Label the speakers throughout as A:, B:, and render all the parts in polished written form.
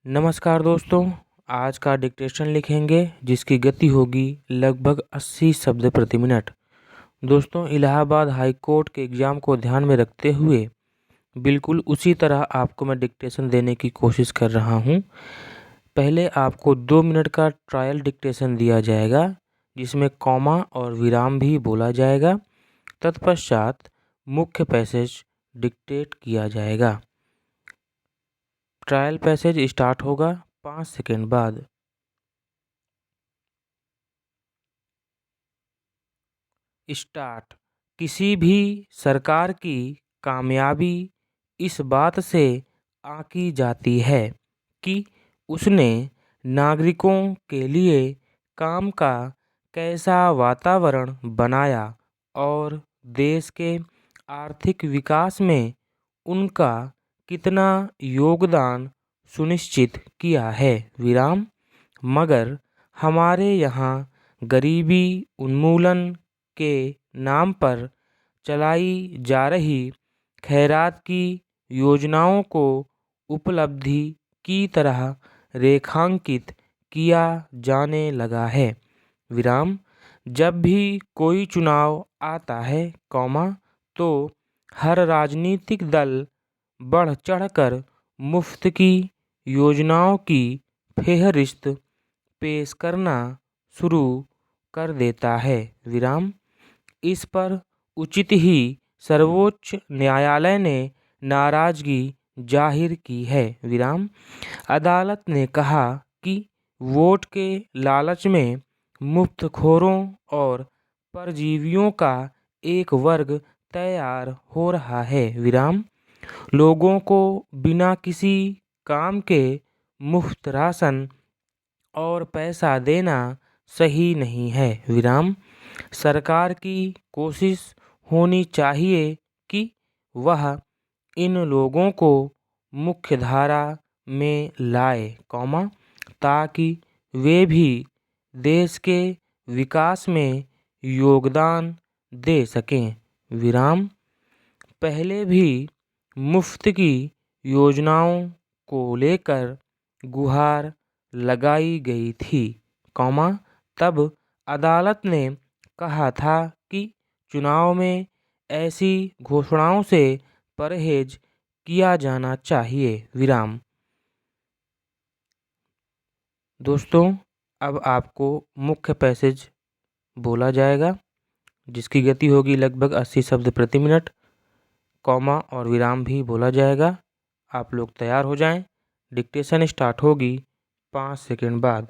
A: नमस्कार दोस्तों। आज का डिक्टेशन लिखेंगे जिसकी गति होगी लगभग 80 शब्द प्रति मिनट। दोस्तों, इलाहाबाद हाई कोर्ट के एग्ज़ाम को ध्यान में रखते हुए बिल्कुल उसी तरह आपको मैं डिक्टेशन देने की कोशिश कर रहा हूं। पहले आपको 2 मिनट का ट्रायल डिक्टेशन दिया जाएगा जिसमें कॉमा और विराम भी बोला जाएगा। तत्पश्चात मुख्य पैसेज डिक्टेट किया जाएगा। ट्रायल पैसेज स्टार्ट होगा 5 सेकंड बाद। स्टार्ट। किसी भी सरकार की कामयाबी इस बात से आंकी जाती है कि उसने नागरिकों के लिए काम का कैसा वातावरण बनाया और देश के आर्थिक विकास में उनका कितना योगदान सुनिश्चित किया है। विराम। मगर हमारे यहाँ गरीबी उन्मूलन के नाम पर चलाई जा रही खैरात की योजनाओं को उपलब्धि की तरह रेखांकित किया जाने लगा है। विराम। जब भी कोई चुनाव आता है कौमा तो हर राजनीतिक दल बढ़ चढ़कर मुफ्त की योजनाओं की फेहरिस्त पेश करना शुरू कर देता है। विराम। इस पर उचित ही सर्वोच्च न्यायालय ने नाराजगी जाहिर की है। विराम। अदालत ने कहा कि वोट के लालच में मुफ्तखोरों और परजीवियों का एक वर्ग तैयार हो रहा है। विराम। लोगों को बिना किसी काम के मुफ्त राशन और पैसा देना सही नहीं है। विराम। सरकार की कोशिश होनी चाहिए कि वह इन लोगों को मुख्यधारा में लाए कौमा ताकि वे भी देश के विकास में योगदान दे सकें। विराम। पहले भी मुफ्त की योजनाओं को लेकर गुहार लगाई गई थी कौमा तब अदालत ने कहा था कि चुनाव में ऐसी घोषणाओं से परहेज किया जाना चाहिए। विराम। दोस्तों, अब आपको मुख्य पैसेज बोला जाएगा जिसकी गति होगी लगभग 80 शब्द प्रति मिनट। कॉमा और विराम भी बोला जाएगा। आप लोग तैयार हो जाएं। डिक्टेशन स्टार्ट होगी 5 सेकंड बाद।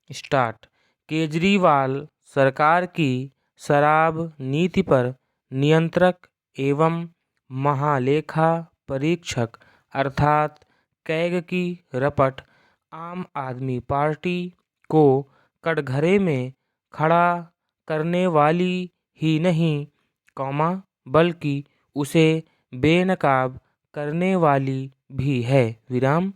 A: स्टार्ट। केजरीवाल सरकार की शराब नीति पर नियंत्रक एवं महालेखा परीक्षक अर्थात कैग की रपट आम आदमी पार्टी को कटघरे में खड़ा करने वाली ही नहीं कौमा बल्कि उसे बेनकाब करने वाली भी है। विराम।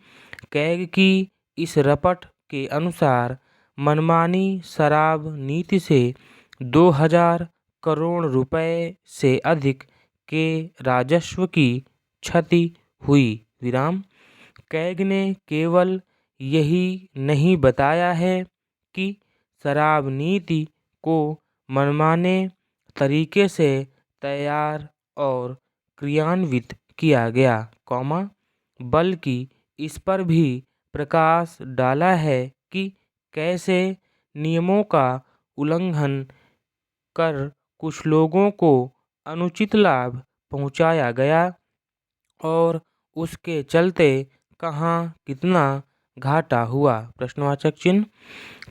A: कैग की इस रपट के अनुसार मनमानी शराब नीति से 2000 करोड़ रुपए से अधिक के राजस्व की क्षति हुई। विराम। कैग ने केवल यही नहीं बताया है कि शराब नीति को मनमाने तरीके से तैयार और क्रियान्वित किया गया कौमा बल्कि इस पर भी प्रकाश डाला है कि कैसे नियमों का उल्लंघन कर कुछ लोगों को अनुचित लाभ पहुंचाया गया और उसके चलते कहां कितना घाटा हुआ। प्रश्नवाचक चिन्ह।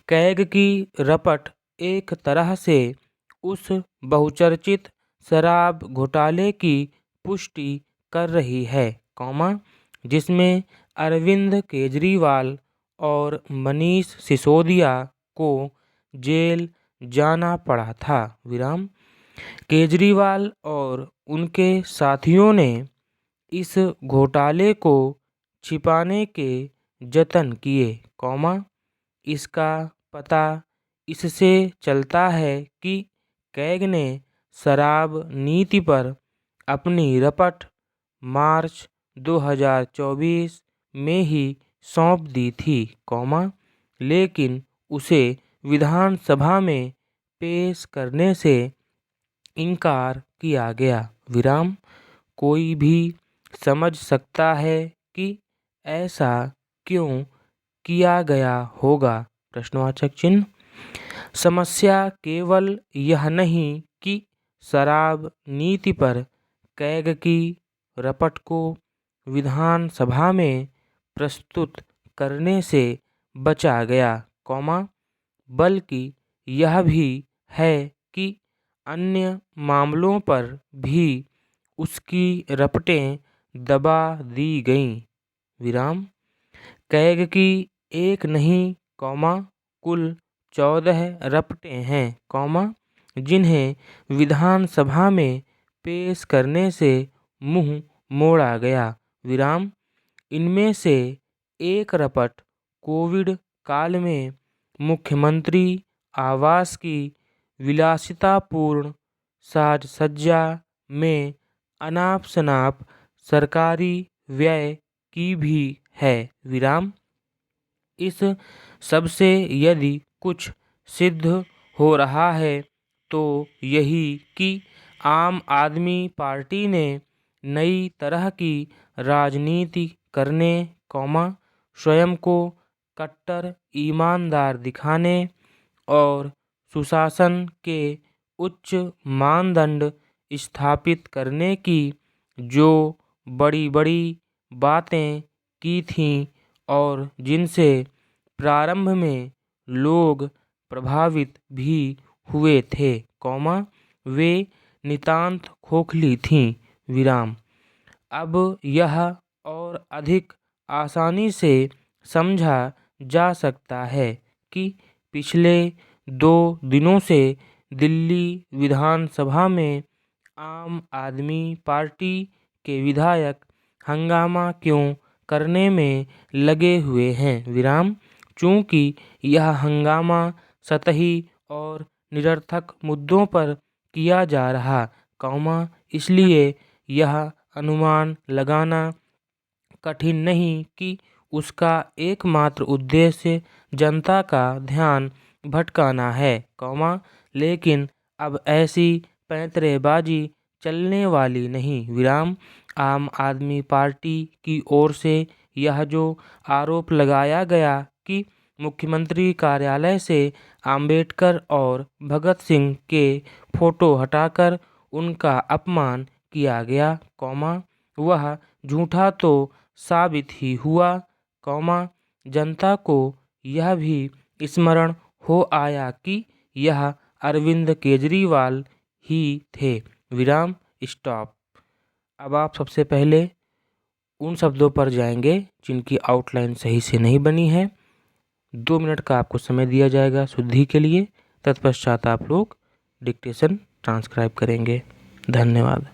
A: कैग की रपट एक तरह से उस बहुचर्चित शराब घोटाले की पुष्टि कर रही है कौमा जिसमें अरविंद केजरीवाल और मनीष सिसोदिया को जेल जाना पड़ा था। विराम। केजरीवाल और उनके साथियों ने इस घोटाले को छिपाने के जतन किए कौमा इसका पता इससे चलता है कि कैग ने शराब नीति पर अपनी रपट मार्च 2024 में ही सौंप दी थी, लेकिन उसे विधानसभा में पेश करने से इनकार किया गया, कोई भी समझ सकता है कि ऐसा क्यों किया गया होगा, प्रश्नवाचक चिन्ह। समस्या केवल यह नहीं कि शराब नीति पर कैग की रपट को विधानसभा में प्रस्तुत करने से बचा गया, बल्कि यह भी है कि अन्य मामलों पर भी उसकी रपटें दबा दी गईं, कैग की एक नहीं, कुल 14 रपटें हैं, जिन्हें विधानसभा में पेश करने से मुंह मोड़ा गया, इनमें से एक रपट कोविड काल में मुख्यमंत्री आवास की विलासितापूर्ण साज सज्जा में अनाप शनाप सरकारी व्यय की भी है, इस सबसे यदि कुछ सिद्ध हो रहा है तो यही कि आम आदमी पार्टी ने नई तरह की राजनीति करने, स्वयं को कट्टर ईमानदार दिखाने और सुशासन के उच्च मानदंड स्थापित करने की जो बड़ी बड़ी बातें की थीं और जिनसे प्रारंभ में लोग प्रभावित भी हुए थे, वे नितांत खोखली थीं, अब यह और अधिक आसानी से समझा जा सकता है कि पिछले 2 दिनों से दिल्ली विधानसभा में आम आदमी पार्टी के विधायक हंगामा क्यों करने में लगे हुए हैं, चूँकि यह हंगामा सतही और निरर्थक मुद्दों पर किया जा रहा, इसलिए यह अनुमान लगाना कठिन नहीं कि उसका एकमात्र उद्देश्य जनता का ध्यान भटकाना है, लेकिन अब ऐसी पैंतरेबाजी चलने वाली नहीं, आम आदमी पार्टी की ओर से यह जो आरोप लगाया गया कि मुख्यमंत्री कार्यालय से अंबेडकर और भगत सिंह के फोटो हटाकर उनका अपमान किया गया, वह झूठा तो साबित ही हुआ, जनता को यह भी स्मरण हो आया कि यह अरविंद केजरीवाल ही थे, स्टॉप। अब आप सबसे पहले उन शब्दों पर जाएंगे जिनकी आउटलाइन सही से नहीं बनी है। 2 मिनट का आपको समय दिया जाएगा शुद्धि के लिए, तत्पश्चात आप लोग डिक्टेशन ट्रांसक्राइब करेंगे। धन्यवाद।